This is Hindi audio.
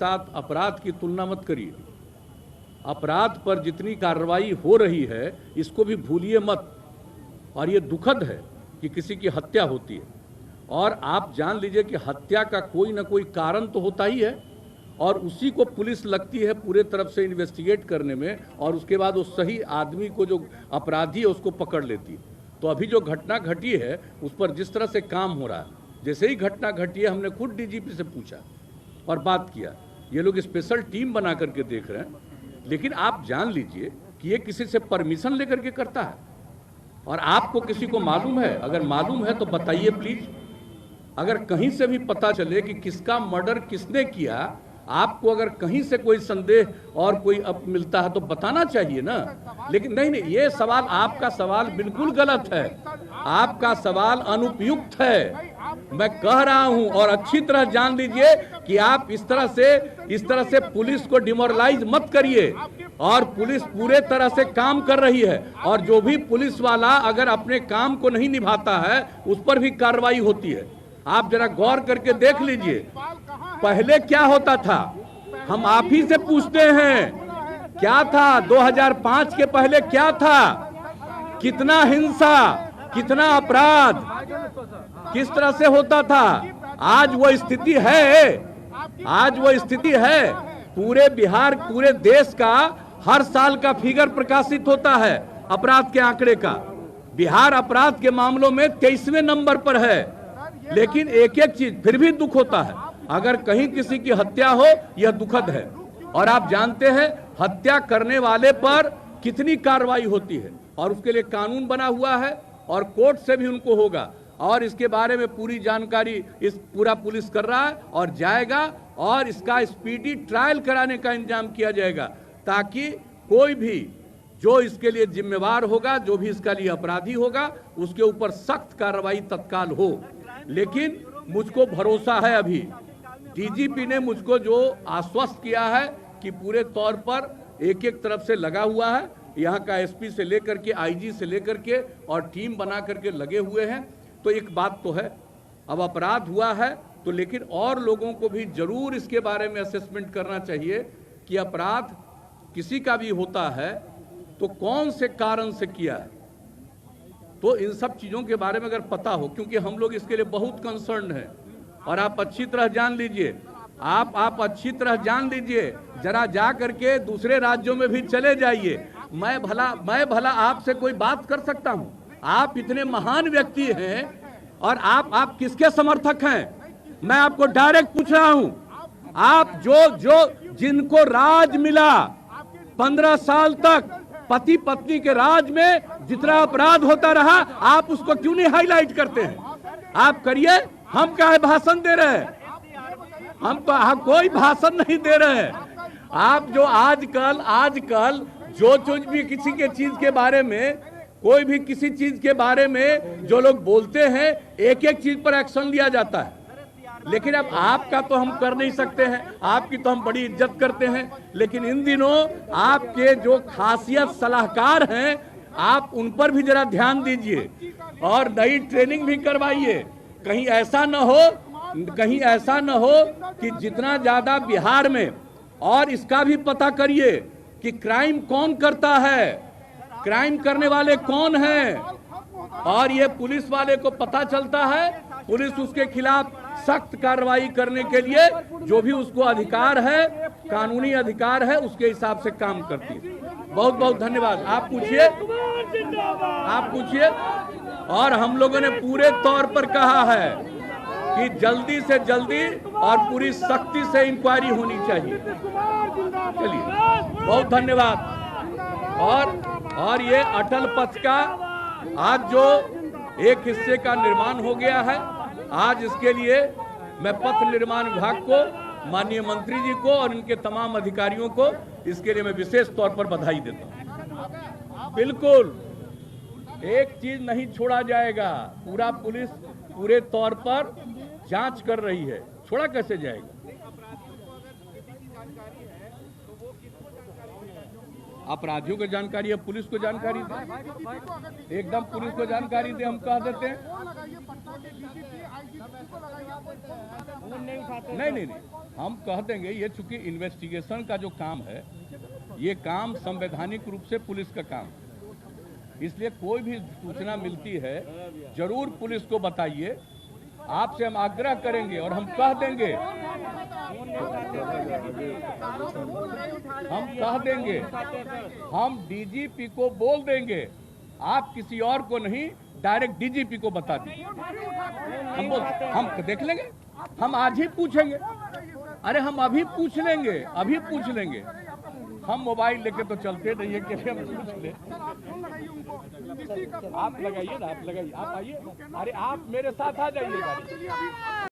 साथ अपराध की तुलना मत करिए। अपराध पर जितनी कार्रवाई हो रही है इसको भी भूलिए मत। और ये दुखद है कि किसी की हत्या होती है, और आप जान लीजिए कि हत्या का कोई ना कोई कारण तो होता ही है, और उसी को पुलिस लगती है पूरे तरफ से इन्वेस्टिगेट करने में, और उसके बाद उस सही आदमी को, जो अपराधी है, उसको पकड़ लेती है। तो अभी जो घटना घटी है उस पर जिस तरह से काम हो रहा है, जैसे ही घटना घटी है हमने खुद डीजीपी से पूछा और बात किया। ये लोग स्पेशल टीम बना करके देख रहे हैं, लेकिन आप जान लीजिए कि ये किसी से परमिशन लेकर के करता है। और आपको किसी को मालूम है? अगर मालूम है तो बताइए प्लीज। अगर कहीं से भी पता चले कि किसका मर्डर किसने किया, आपको अगर कहीं से कोई संदेह और कोई अब मिलता है तो बताना चाहिए ना। लेकिन नहीं, ये सवाल, आपका सवाल बिल्कुल गलत है, आपका सवाल अनुपयुक्त है। मैं कह रहा हूं, और अच्छी तरह जान लीजिए कि आप इस तरह से पुलिस को डिमोरलाइज मत करिए। और पुलिस पूरे तरह से काम कर रही है, और जो भी पुलिस वाला अगर अपने काम को नहीं निभाता है उस पर भी कार्रवाई होती है। आप जरा गौर करके देख लीजिए, पहले क्या होता था, हम आप ही से पूछते हैं, क्या था 2005 के पहले? क्या था? कितना हिंसा, कितना अपराध, किस तरह से होता था? आज वो स्थिति है, आज वो स्थिति है। पूरे बिहार, पूरे देश का हर साल का फिगर प्रकाशित होता है अपराध के आंकड़े का। बिहार अपराध के मामलों में 23वें नंबर पर है। लेकिन एक एक चीज फिर भी दुख होता है, अगर कहीं किसी की हत्या हो, यह दुखद है। और आप जानते हैं हत्या करने वाले पर कितनी कार्रवाई होती है, और उसके लिए कानून बना हुआ है, और कोर्ट से भी उनको होगा। और इसके बारे में पूरी जानकारी इस पूरा पुलिस कर रहा है और जाएगा, और इसका स्पीडी ट्रायल कराने का इंतजाम किया जाएगा, ताकि कोई भी जो इसके लिए जिम्मेवार होगा, जो भी इसका लिए अपराधी होगा, उसके ऊपर सख्त कार्रवाई तत्काल हो। लेकिन मुझको भरोसा है, अभी डीजीपी ने मुझको जो आश्वस्त किया है कि पूरे तौर पर एक एक तरफ से लगा हुआ है, यहाँ का एसपी से लेकर के आईजी से लेकर के, और टीम बना करके लगे हुए हैं। तो एक बात तो है, अब अपराध हुआ है तो, लेकिन और लोगों को भी जरूर इसके बारे में असेसमेंट करना चाहिए कि अपराध किसी का भी होता है तो कौन से कारण से किया है। तो इन सब चीज़ों के बारे में अगर पता हो, क्योंकि हम लोग इसके लिए बहुत कंसर्न हैं, और आप अच्छी तरह जान लीजिए, आप अच्छी तरह जान लीजिए, जरा जा करके दूसरे राज्यों में भी चले जाइए। मैं भला आपसे कोई बात कर सकता हूं? आप इतने महान व्यक्ति हैं, और आप किसके समर्थक हैं? मैं आपको डायरेक्ट पूछ रहा हूं। आप जिनको राज मिला 15 साल तक, पति पत्नी के राज में जितना अपराध होता रहा, आप उसको क्यों नहीं हाईलाइट करते हैं? आप करिए, हम काहे भाषण दे रहे हैं? हम कोई भाषण नहीं दे रहे हैं। आप जो आजकल जो भी किसी के चीज के बारे में, कोई भी किसी चीज के बारे में जो लोग बोलते हैं, एक एक चीज पर एक्शन लिया जाता है। लेकिन अब आपका तो हम कर नहीं सकते हैं, आपकी तो हम बड़ी इज्जत करते हैं, लेकिन इन दिनों आपके जो खासियत सलाहकार हैं, आप उन पर भी जरा ध्यान दीजिए, और नई ट्रेनिंग भी करवाइए। कहीं ऐसा न हो कि जितना ज्यादा बिहार में, और इसका भी पता करिए कि क्राइम कौन करता है, क्राइम करने वाले कौन हैं, और ये पुलिस वाले को पता चलता है, पुलिस उसके खिलाफ सख्त कार्रवाई करने के लिए जो भी उसको अधिकार है, कानूनी अधिकार है, उसके हिसाब से काम करती है। बहुत बहुत धन्यवाद। आप पूछिए। और हम लोगों ने पूरे तौर पर कहा है कि जल्दी से जल्दी और पूरी सख्ती से इंक्वायरी होनी चाहिए। चलिए, बहुत धन्यवाद। और ये अटल पथ का आज जो एक हिस्से का निर्माण हो गया है, आज इसके लिए मैं पथ निर्माण विभाग को, माननीय मंत्री जी को और इनके तमाम अधिकारियों को इसके लिए मैं विशेष तौर पर बधाई देता हूं। बिल्कुल एक चीज नहीं छोड़ा जाएगा, पूरा पुलिस पूरे तौर पर जांच कर रही है, छोड़ा कैसे जाएगा? अपराधियों को जानकारी है, पुलिस को जानकारी दे, एकदम पुलिस को जानकारी दे, हम कह देते हैं। नहीं, हम कह देंगे, ये चूंकि इन्वेस्टिगेशन का जो काम है, ये काम संवैधानिक रूप से पुलिस का काम है, इसलिए कोई भी सूचना मिलती है जरूर पुलिस को बताइए। आपसे हम आग्रह करेंगे और हम कह देंगे, हम डीजीपी को बोल देंगे, आप किसी और को नहीं, डायरेक्ट डीजीपी को बता दीजिए। हम देख लेंगे, हम आज ही पूछेंगे। अरे हम अभी पूछ लेंगे, हम मोबाइल लेके तो चलते नहीं है कि हम पूछ ले। आप लगाइए ना, आप आइए, अरे आप मेरे साथ आ जाइए।